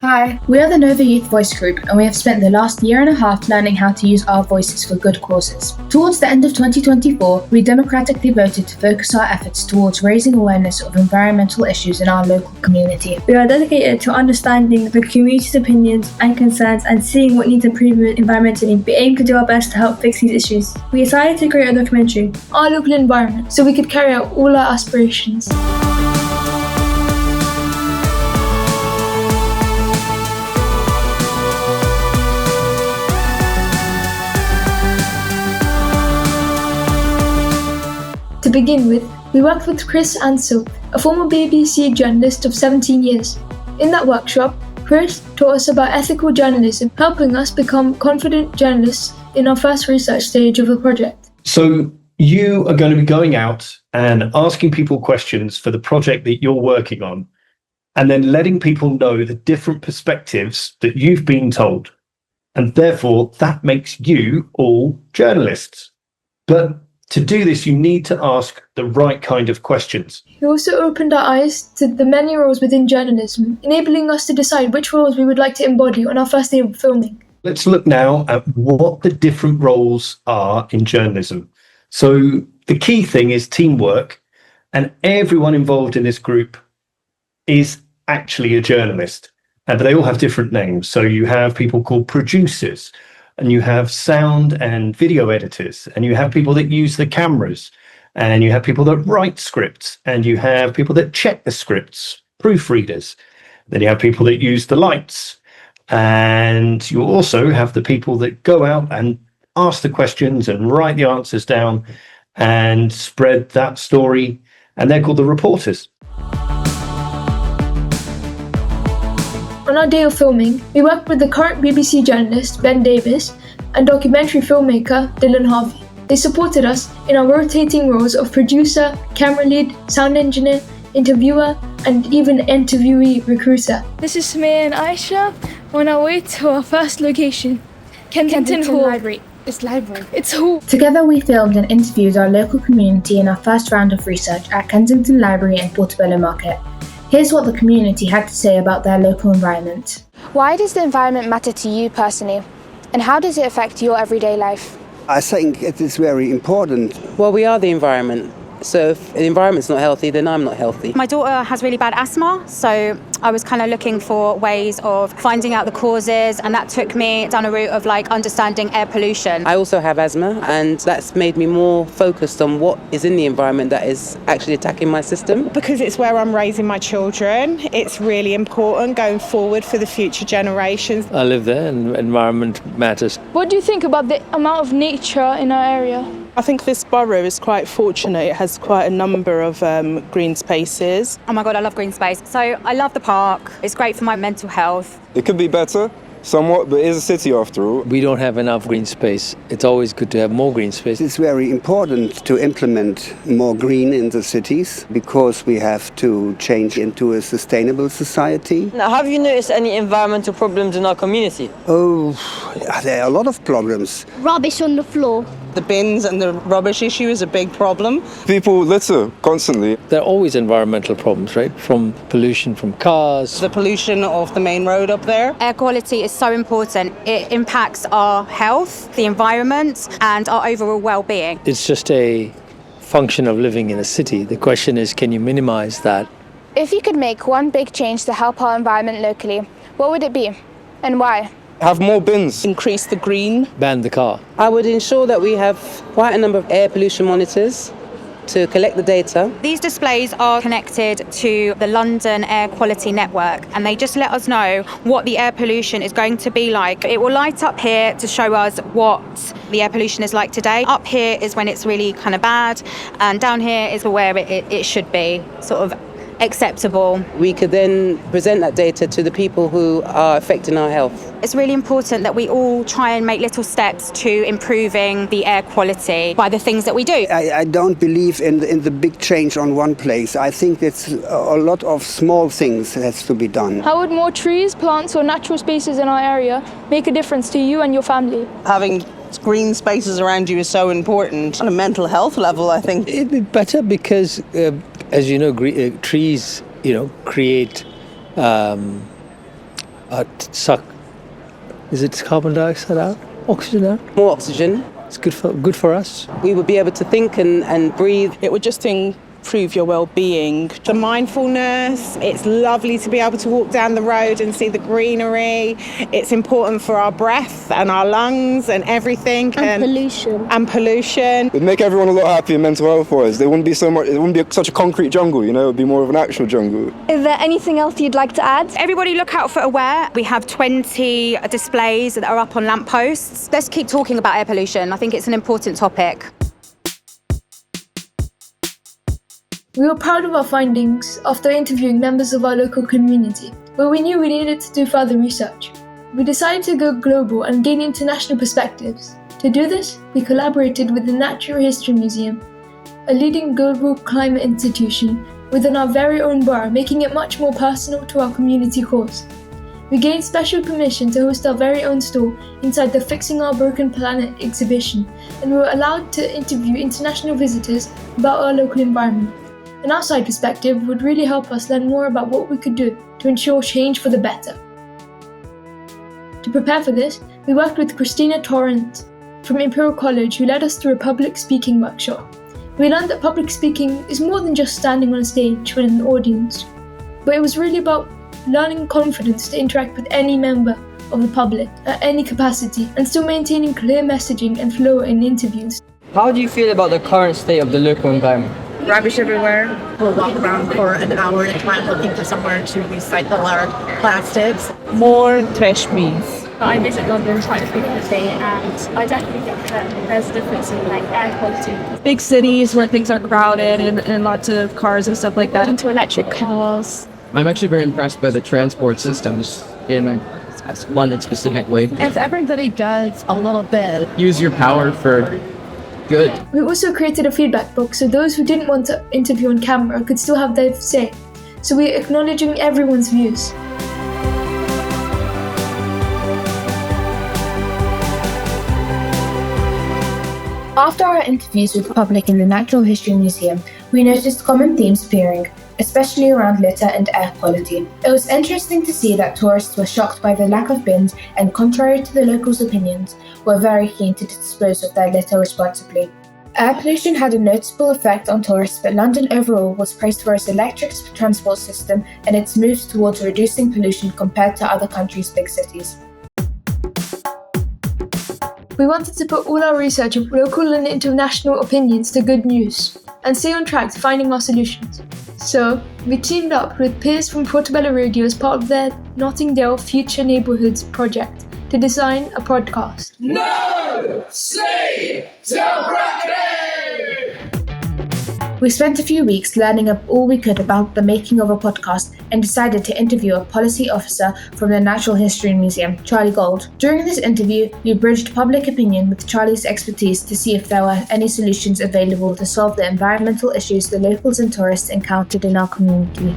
Hi, we are the Nova Youth Voice Group, and we have spent the last year and a half learning how to use our voices for good causes. Towards the end of 2024, we democratically voted to focus our efforts towards raising awareness of environmental issues in our local community. We are dedicated to understanding the community's opinions and concerns and seeing what needs improvement environmentally. We aim to do our best to help fix these issues. We decided to create a documentary, Our Local Environment, so we could carry out all our aspirations. To begin with, we worked with Chris Ansell, a former BBC journalist of 17 years. In that workshop, Chris taught us about ethical journalism, helping us become confident journalists in our first research stage of the project. So you are going to be going out and asking people questions for the project that you're working on, and then letting people know the different perspectives that you've been told. And therefore, that makes you all journalists. But to do this, you need to ask the right kind of questions. He also opened our eyes to the many roles within journalism, enabling us to decide which roles we would like to embody on our first day of filming. Let's look now at what the different roles are in journalism. So the key thing is teamwork, and everyone involved in this group is actually a journalist, but they all have different names. So you have people called producers, and you have sound and video editors, and you have people that use the cameras, and you have people that write scripts, and you have people that check the scripts, proofreaders. Then you have people that use the lights, and you also have the people that go out and ask the questions and write the answers down and spread that story, and they're called the reporters. On our day of filming, we worked with the current BBC journalist, Ben Davis, and documentary filmmaker, Dylan Harvey. They supported us in our rotating roles of producer, camera lead, sound engineer, interviewer, and even interviewee recruiter. This is Samir and Aisha on our way to our first location, Kensington Hall. Library. It's hall. Together, we filmed and interviewed our local community in our first round of research at Kensington Library and Portobello Market. Here's what the community had to say about their local environment. Why does the environment matter to you personally? And how does it affect your everyday life? I think it is very important. Well, we are the environment. So if the environment's not healthy, then I'm not healthy. My daughter has really bad asthma, so I was kind of looking for ways of finding out the causes, and that took me down a route of understanding air pollution. I also have asthma, and that's made me more focused on what is in the environment that is actually attacking my system. Because it's where I'm raising my children, it's really important going forward for the future generations. I live there and environment matters. What do you think about the amount of nature in our area? I think this borough is quite fortunate. It has quite a number of green spaces. Oh my God, I love green space. So I love the park. It's great for my mental health. It could be better, somewhat, but it is a city after all. We don't have enough green space. It's always good to have more green space. It's very important to implement more green in the cities because we have to change into a sustainable society. Now, have you noticed any environmental problems in our community? Oh, there are a lot of problems. Rubbish on the floor. The bins and the rubbish issue is a big problem. People litter constantly. There are always environmental problems, right? From pollution from cars. The pollution of the main road up there. Air quality is so important. It impacts our health, the environment, and our overall well-being. It's just a function of living in a city. The question is, can you minimize that? If you could make one big change to help our environment locally, what would it be? And why? Have more bins. Increase the green. Ban the car. I would ensure that we have quite a number of air pollution monitors to collect the data. These displays are connected to the London Air Quality Network, and they just let us know what the air pollution is going to be like. It will light up here to show us what the air pollution is like today. Up here is when it's really kind of bad, and down here is where it should be, sort of acceptable. We could then present that data to the people who are affecting our health. It's really important that we all try and make little steps to improving the air quality by the things that we do. I don't believe in the big change on one place. I think it's a lot of small things that has to be done. How would more trees, plants, or natural spaces in our area make a difference to you and your family? Having green spaces around you is so important. On a mental health level, I think. It'd be better because, as you know, trees, create suck, is it carbon dioxide out? Oxygen out? More oxygen. It's good for us. We would be able to think and breathe. It would just improve your well-being. The mindfulness, it's lovely to be able to walk down the road and see the greenery. It's important for our breath and our lungs and everything. And pollution. And pollution. It'd make everyone a lot happier mental health-wise. It wouldn't be such a concrete jungle, you know, it would be more of an actual jungle. Is there anything else you'd like to add? Everybody look out for Aware. We have 20 displays that are up on lampposts. Let's keep talking about air pollution. I think it's an important topic. We were proud of our findings after interviewing members of our local community, but we knew we needed to do further research. We decided to go global and gain international perspectives. To do this, we collaborated with the Natural History Museum, a leading global climate institution within our very own borough, making it much more personal to our community cause. We gained special permission to host our very own stall inside the Fixing Our Broken Planet exhibition, and we were allowed to interview international visitors about our local environment. An outside perspective would really help us learn more about what we could do to ensure change for the better. To prepare for this, we worked with Christina Torrent from Imperial College, who led us through a public speaking workshop. We learned that public speaking is more than just standing on a stage with an audience, but it was really about learning confidence to interact with any member of the public at any capacity and still maintaining clear messaging and flow in interviews. How do you feel about the current state of the local environment? Rubbish everywhere. We'll walk around for an hour at a time looking for somewhere to recycle our plastics. More trash bins. I visit London quite frequently, and I definitely think that there's a difference in air quality. Big cities where things are crowded and lots of cars and stuff like that. Into electric cars. I'm actually very impressed by the transport systems in London specifically. If everybody does a little bit. Use your power for good. We also created a feedback box so those who didn't want to interview on camera could still have their say. So we're acknowledging everyone's views. After our interviews with the public in the Natural History Museum, we noticed common themes appearing, especially around litter and air quality. It was interesting to see that tourists were shocked by the lack of bins and, contrary to the locals' opinions, were very keen to dispose of their litter responsibly. Air pollution had a noticeable effect on tourists, but London overall was praised for its electric transport system and its moves towards reducing pollution compared to other countries' big cities. We wanted to put all our research of local and international opinions to good use and stay on track to finding our solutions. So, we teamed up with peers from Portobello Radio as part of their Nottingdale Future Neighbourhoods project to design a podcast. No Sleep Till Brooklyn! We spent a few weeks learning all we could about the making of a podcast and decided to interview a policy officer from the Natural History Museum, Charlie Gold. During this interview, we bridged public opinion with Charlie's expertise to see if there were any solutions available to solve the environmental issues the locals and tourists encountered in our community.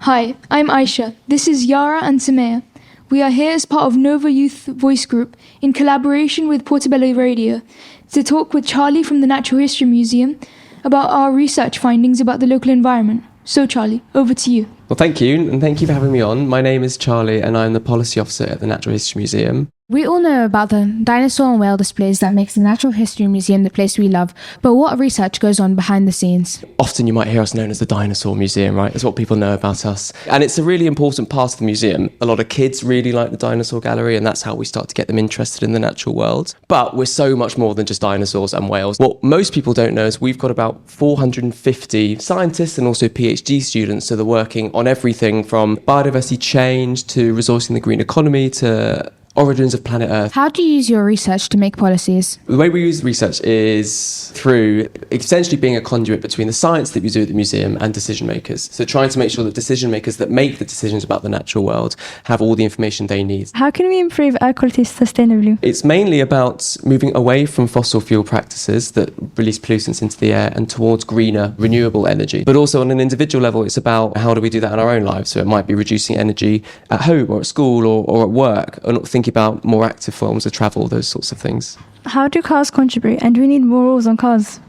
Hi, I'm Aisha. This is Yara and Samaya. We are here as part of Nova Youth Voice Group in collaboration with Portobello Radio to talk with Charlie from the Natural History Museum about our research findings about the local environment. So Charlie, over to you. Well, thank you, and thank you for having me on. My name is Charlie, and I'm the Policy Officer at the Natural History Museum. We all know about the dinosaur and whale displays that makes the Natural History Museum the place we love, but what research goes on behind the scenes? Often you might hear us known as the Dinosaur Museum, right? That's what people know about us. And it's a really important part of the museum. A lot of kids really like the dinosaur gallery, and that's how we start to get them interested in the natural world. But we're so much more than just dinosaurs and whales. What most people don't know is we've got about 450 scientists and also PhD students that are working on everything from biodiversity change to resourcing the green economy to origins of planet Earth. How do you use your research to make policies? The way we use research is through essentially being a conduit between the science that we do at the museum and decision makers. So trying to make sure that decision makers that make the decisions about the natural world have all the information they need. How can we improve air quality sustainably? It's mainly about moving away from fossil fuel practices that release pollutants into the air and towards greener, renewable energy. But also on an individual level, it's about how do we do that in our own lives. So it might be reducing energy at home or at school or at work, and thinking about more active forms of travel, those sorts of things. How do cars contribute, and do we need more rules on cars?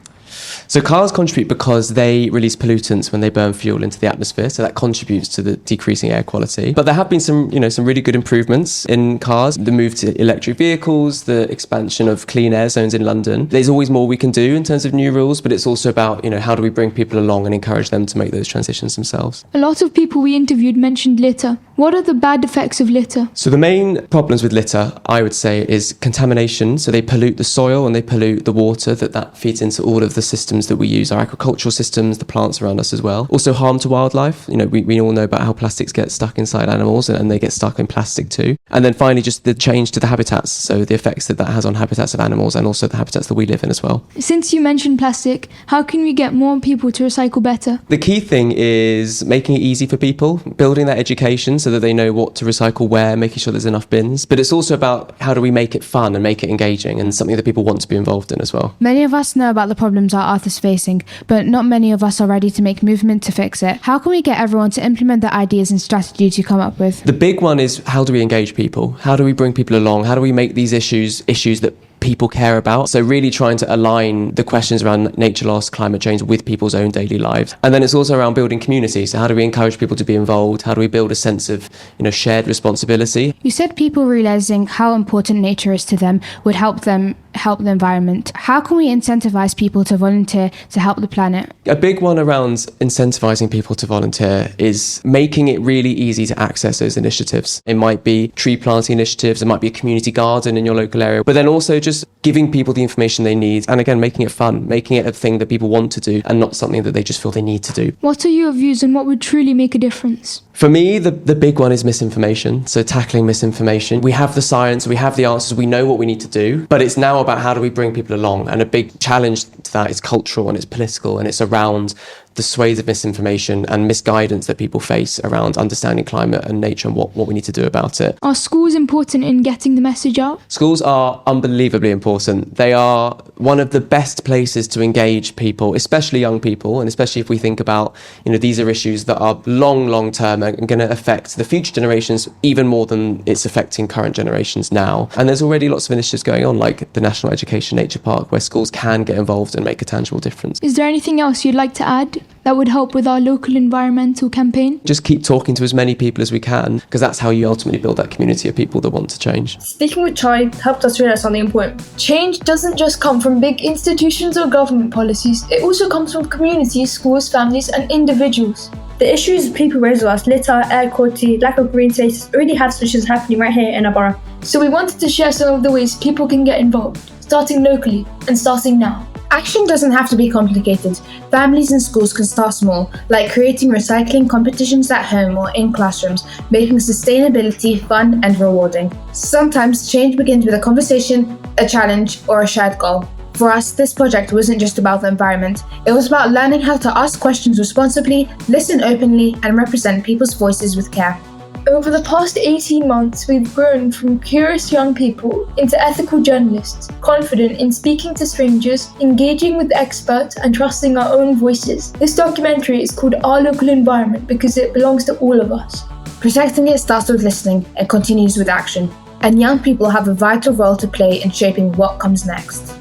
So cars contribute because they release pollutants when they burn fuel into the atmosphere, so that contributes to the decreasing air quality. But there have been some really good improvements in cars, the move to electric vehicles, the expansion of clean air zones in London. There's always more we can do in terms of new rules, but it's also about, how do we bring people along and encourage them to make those transitions themselves. A lot of people we interviewed mentioned litter. What are the bad effects of litter? So the main problems with litter, I would say, is contamination. So they pollute the soil and they pollute the water that feeds into all of the systems that we use, our agricultural systems, the plants around us as well. Also harm to wildlife. We all know about how plastics get stuck inside animals and they get stuck in plastic too. And then finally, just the change to the habitats. So the effects that has on habitats of animals and also the habitats that we live in as well. Since you mentioned plastic, how can we get more people to recycle better? The key thing is making it easy for people, building that education so that they know what to recycle where, making sure there's enough bins. But it's also about how do we make it fun and make it engaging and something that people want to be involved in as well. Many of us know about the problems our Earth is facing, but not many of us are ready to make movement to fix it. How can we get everyone to implement the ideas and strategies you come up with? The big one is, how do we engage people? How do we bring people along? How do we make these issues that people care about? So really trying to align the questions around nature loss, climate change with people's own daily lives. And then it's also around building community. So how do we encourage people to be involved? How do we build a sense of, shared responsibility? You said people realizing how important nature is to them would help the environment. How can we incentivize people to volunteer to help the planet? A big one around incentivizing people to volunteer is making it really easy to access those initiatives. It might be tree planting initiatives, it might be a community garden in your local area, but then also just giving people the information they need and again making it fun, making it a thing that people want to do and not something that they just feel they need to do. What are your views on what would truly make a difference? For me, the big one is misinformation. So tackling misinformation. We have the science, we have the answers, we know what we need to do, but it's now about how do we bring people along. And a big challenge to that is cultural and it's political and it's around the swathes of misinformation and misguidance that people face around understanding climate and nature and what we need to do about it. Are schools important in getting the message out? Schools are unbelievably important. They are one of the best places to engage people, especially young people, and especially if we think about, these are issues that are long term and going to affect the future generations even more than it's affecting current generations now. And there's already lots of initiatives going on, like the National Education Nature Park, where schools can get involved and make a tangible difference. Is there anything else you'd like to add that would help with our local environmental campaign? Just keep talking to as many people as we can, because that's how you ultimately build that community of people that want to change. Speaking with Chai helped us realize something important. Change doesn't just come from big institutions or government policies. It also comes from communities, schools, families, and individuals. The issues people raise with us, litter, air quality, lack of green spaces, already have solutions happening right here in our borough. So we wanted to share some of the ways people can get involved, starting locally and starting now. Action doesn't have to be complicated. Families and schools can start small, like creating recycling competitions at home or in classrooms, making sustainability fun and rewarding. Sometimes change begins with a conversation, a challenge, or a shared goal. For us, this project wasn't just about the environment. It was about learning how to ask questions responsibly, listen openly, and represent people's voices with care. Over the past 18 months, we've grown from curious young people into ethical journalists, confident in speaking to strangers, engaging with experts, and trusting our own voices. This documentary is called Our Local Environment because it belongs to all of us. Protecting it starts with listening and continues with action. And young people have a vital role to play in shaping what comes next.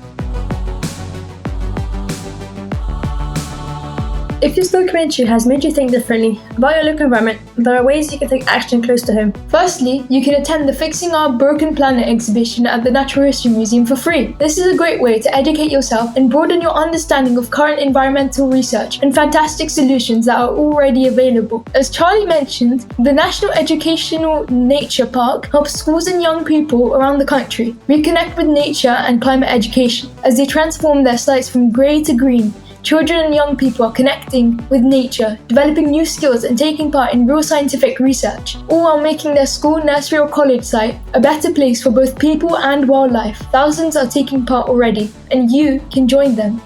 If this documentary has made you think differently about your local environment, there are ways you can take action close to home. Firstly, you can attend the Fixing Our Broken Planet exhibition at the Natural History Museum for free. This is a great way to educate yourself and broaden your understanding of current environmental research and fantastic solutions that are already available. As Charlie mentioned, the National Educational Nature Park helps schools and young people around the country reconnect with nature and climate education as they transform their sites from grey to green. Children and young people are connecting with nature, developing new skills and taking part in real scientific research, all while making their school, nursery or college site a better place for both people and wildlife. Thousands are taking part already, and you can join them.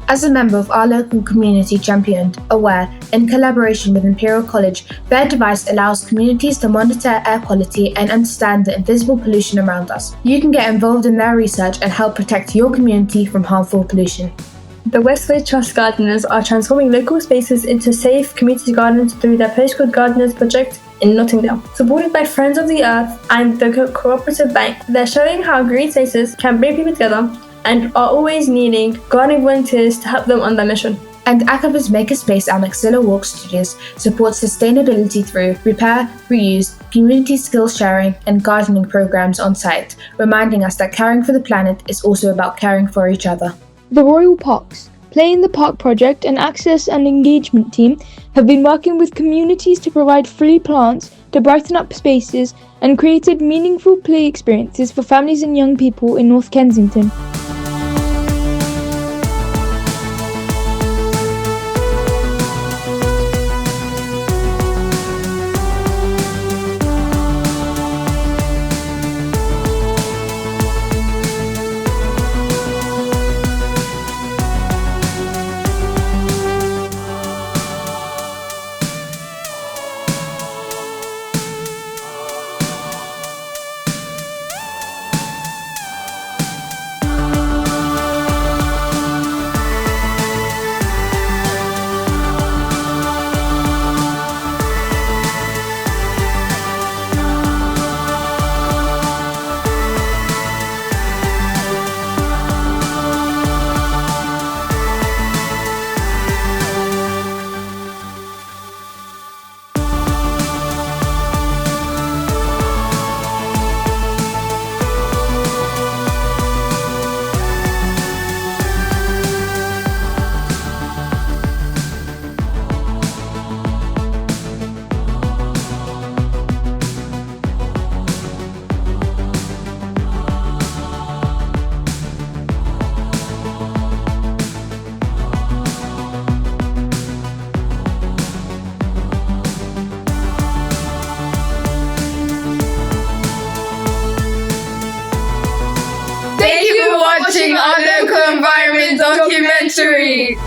As a member of our local community championed, Aware, in collaboration with Imperial College, their device allows communities to monitor air quality and understand the invisible pollution around us. You can get involved in their research and help protect your community from harmful pollution. The Westway Trust Gardeners are transforming local spaces into safe community gardens through their Postcode Gardeners project in Nottingdale. Supported by Friends of the Earth and the Cooperative Bank, they're showing how green spaces can bring people together and are always needing gardening volunteers to help them on their mission. And Akaba's Makerspace at Maxilla Walk Studios supports sustainability through repair, reuse, community skills sharing, and gardening programs on site, reminding us that caring for the planet is also about caring for each other. The Royal Parks, Play in the Park project and Access and Engagement team have been working with communities to provide free plants to brighten up spaces and created meaningful play experiences for families and young people in North Kensington. Thank you for watching our local environment documentary.